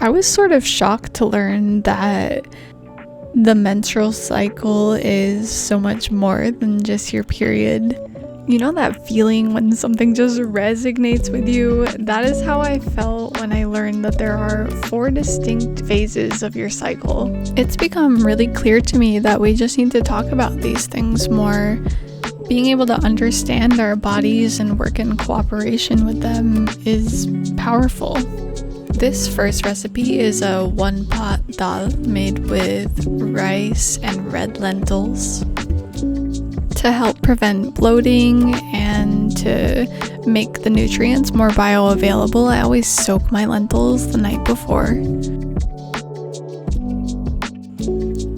I was sort of shocked to learn that the menstrual cycle is so much more than just your period. You know that feeling when something just resonates with you? That is how I felt when I learned that there are 4 distinct phases of your cycle. It's become really clear to me that we just need to talk about these things more. Being able to understand our bodies and work in cooperation with them is powerful. This first recipe is a 1 pot dal made with rice and red lentils. To help prevent bloating and to make the nutrients more bioavailable, I always soak my lentils the night before.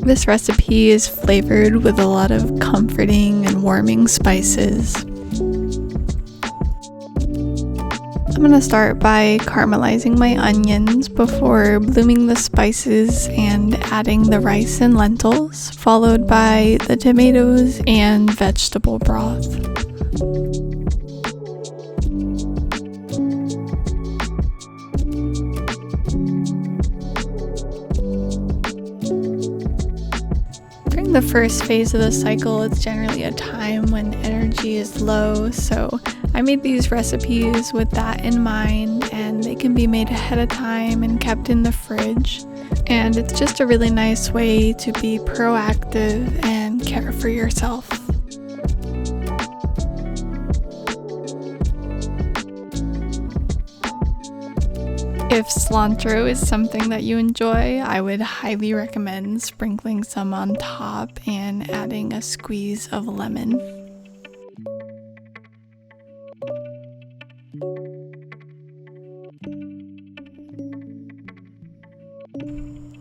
This recipe is flavored with a lot of comforting and warming spices. I'm going to start by caramelizing my onions before blooming the spices and adding the rice and lentils, followed by the tomatoes and vegetable broth. During the first phase of the cycle, it's generally a time when energy is low, so I made these recipes with that in mind, and they can be made ahead of time and kept in the fridge. And it's just a really nice way to be proactive and care for yourself. If cilantro is something that you enjoy, I would highly recommend sprinkling some on top and adding a squeeze of lemon.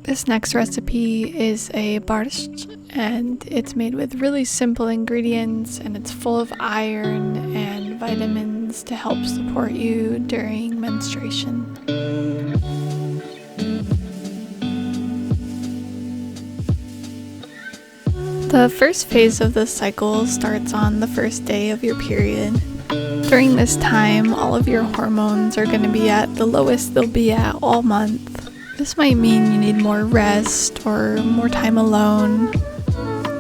This next recipe is a borscht, and it's made with really simple ingredients, and it's full of iron and vitamins to help support you during menstruation. The first phase of the cycle starts on the first day of your period. During this time, all of your hormones are going to be at the lowest they'll be at all month. This might mean you need more rest or more time alone.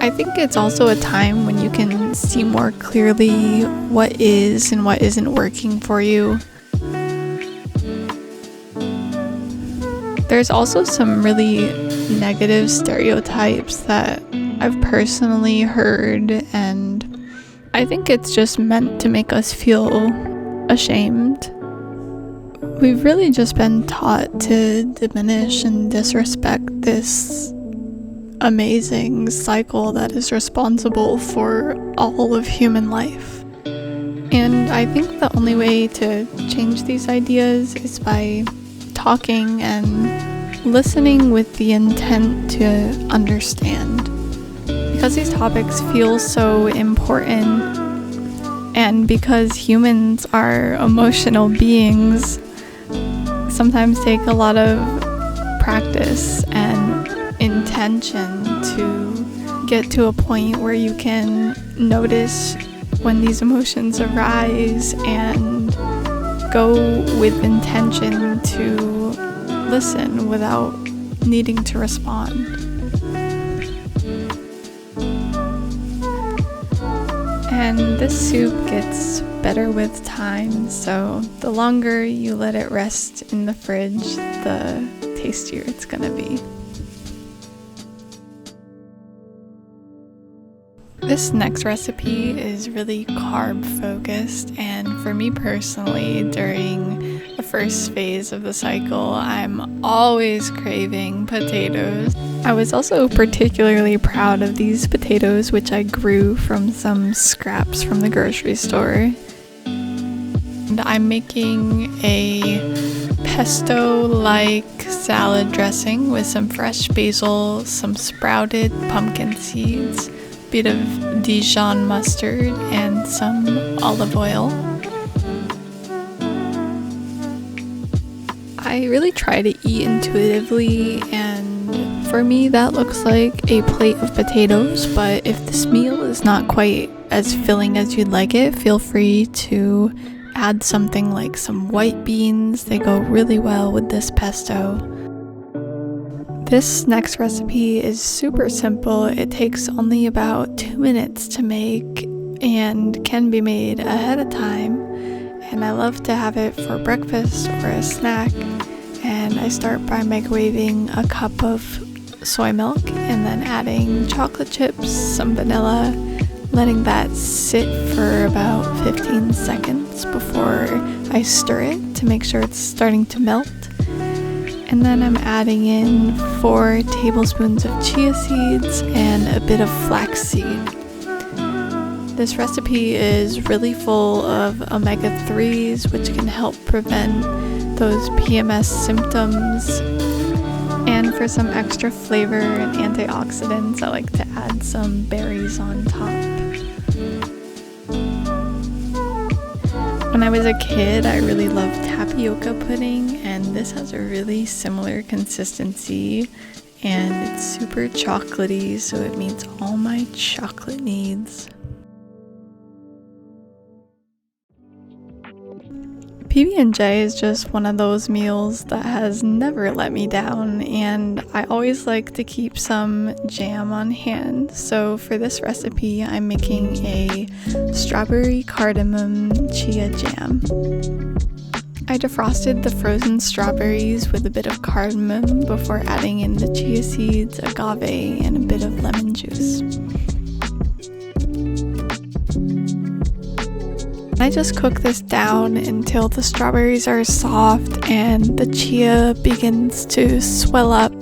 I think it's also a time when you can see more clearly what is and what isn't working for you. There's also some really negative stereotypes that I've personally heard, and I think it's just meant to make us feel ashamed. We've really just been taught to diminish and disrespect this amazing cycle that is responsible for all of human life. And I think the only way to change these ideas is by talking and listening with the intent to understand. Because these topics feel so important, and because humans are emotional beings, sometimes take a lot of practice and intention to get to a point where you can notice when these emotions arise and go with intention to listen without needing to respond. And this soup gets better with time, so the longer you let it rest in the fridge, the tastier it's gonna be. This next recipe is really carb focused, and for me personally, during the first phase of the cycle, I'm always craving potatoes. I was also particularly proud of these potatoes, which I grew from some scraps from the grocery store. And I'm making a pesto-like salad dressing with some fresh basil, some sprouted pumpkin seeds, a bit of Dijon mustard, and some olive oil. I really try to eat intuitively, and for me that looks like a plate of potatoes, but if this meal is not quite as filling as you'd like it, feel free to add something like some white beans. They go really well with this pesto. This next recipe is super simple. It takes only about 2 minutes to make and can be made ahead of time. And I love to have it for breakfast or a snack. And I start by microwaving a cup of soy milk and then adding chocolate chips, some vanilla, letting that sit for about 15 seconds before I stir it to make sure it's starting to melt. And then I'm adding in 4 tablespoons of chia seeds and a bit of flaxseed. This recipe is really full of omega-3s, which can help prevent those PMS symptoms. And for some extra flavor and antioxidants, I like to add some berries on top. When I was a kid, I really loved tapioca pudding, and this has a really similar consistency, and it's super chocolatey, so it meets all my chocolate needs. PB&J is just one of those meals that has never let me down, and I always like to keep some jam on hand. So for this recipe, I'm making a strawberry cardamom chia jam. I defrosted the frozen strawberries with a bit of cardamom before adding in the chia seeds, agave, and a bit of lemon juice. I just cook this down until the strawberries are soft and the chia begins to swell up.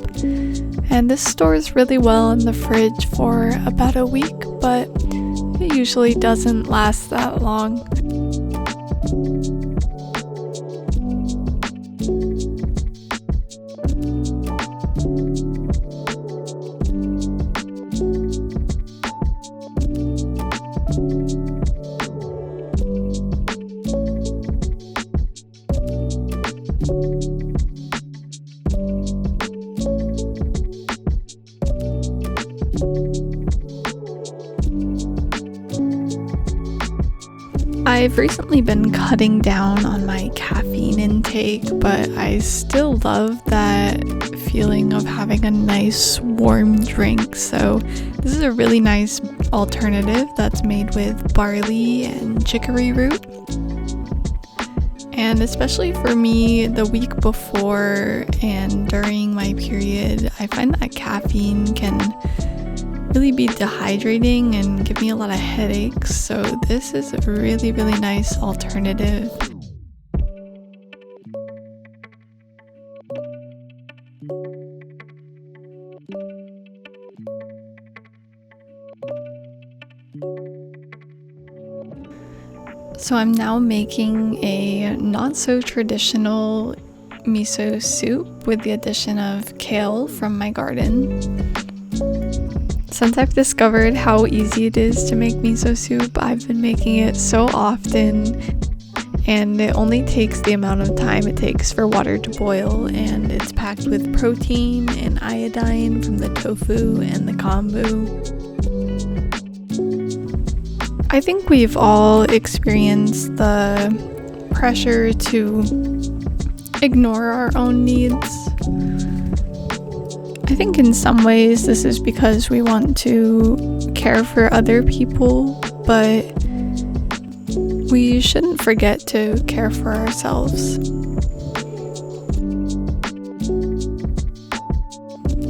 And this stores really well in the fridge for about a week, but it usually doesn't last that long. I've recently been cutting down on my caffeine intake, but I still love that feeling of having a nice warm drink. So this is a really nice alternative that's made with barley and chicory root. And especially for me, the week before and during my period, I find that caffeine can really be dehydrating and give me a lot of headaches, so this is a really nice alternative. So I'm now making a not so traditional miso soup with the addition of kale from my garden. Since I've discovered how easy it is to make miso soup, I've been making it so often, and it only takes the amount of time it takes for water to boil, and it's packed with protein and iodine from the tofu and the kombu. I think we've all experienced the pressure to ignore our own needs. I think in some ways this is because we want to care for other people, but we shouldn't forget to care for ourselves.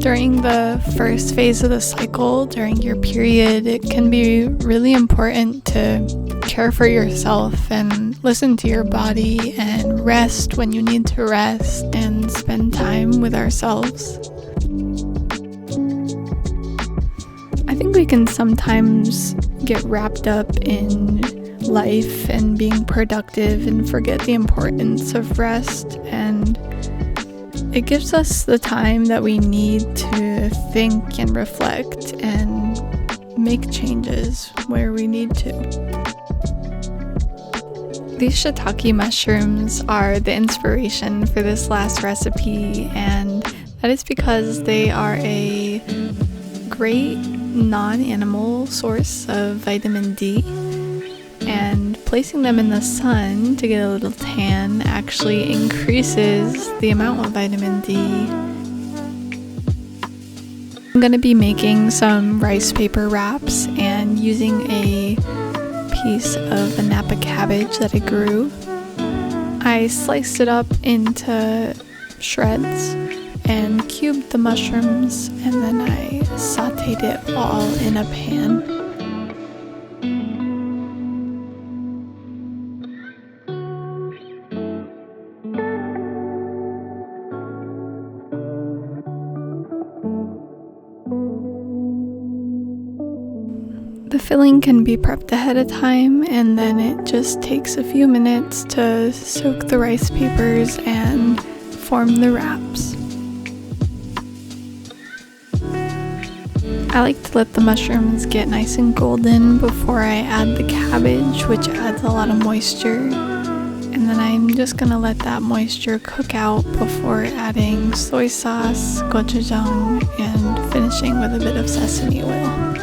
During the first phase of the cycle, during your period, it can be really important to care for yourself and listen to your body and rest when you need to rest and spend time with ourselves. I think we can sometimes get wrapped up in life and being productive and forget the importance of rest, and it gives us the time that we need to think and reflect and make changes where we need to. These shiitake mushrooms are the inspiration for this last recipe, and that is because they are a great non-animal source of vitamin D, and placing them in the sun to get a little tan actually increases the amount of vitamin D. I'm gonna be making some rice paper wraps and using a piece of a Napa cabbage that I grew. I sliced it up into shreds and cubed the mushrooms, and then I sauteed it all in a pan. The filling can be prepped ahead of time, and then it just takes a few minutes to soak the rice papers and form the wraps. I like to let the mushrooms get nice and golden before I add the cabbage, which adds a lot of moisture. And then I'm just gonna let that moisture cook out before adding soy sauce, gochujang, and finishing with a bit of sesame oil.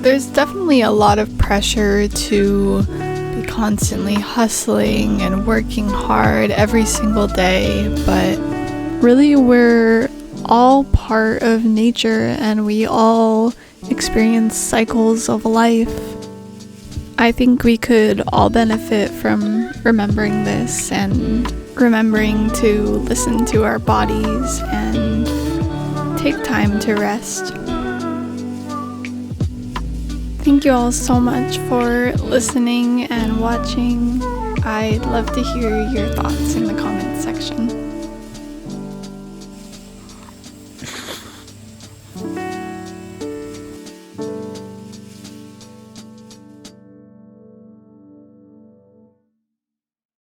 There's definitely a lot of pressure to be constantly hustling and working hard every single day, but really we're all part of nature and we all experience cycles of life. I think we could all benefit from remembering this and remembering to listen to our bodies and take time to rest. Thank you all so much for listening and watching. I'd love to hear your thoughts in the comments section.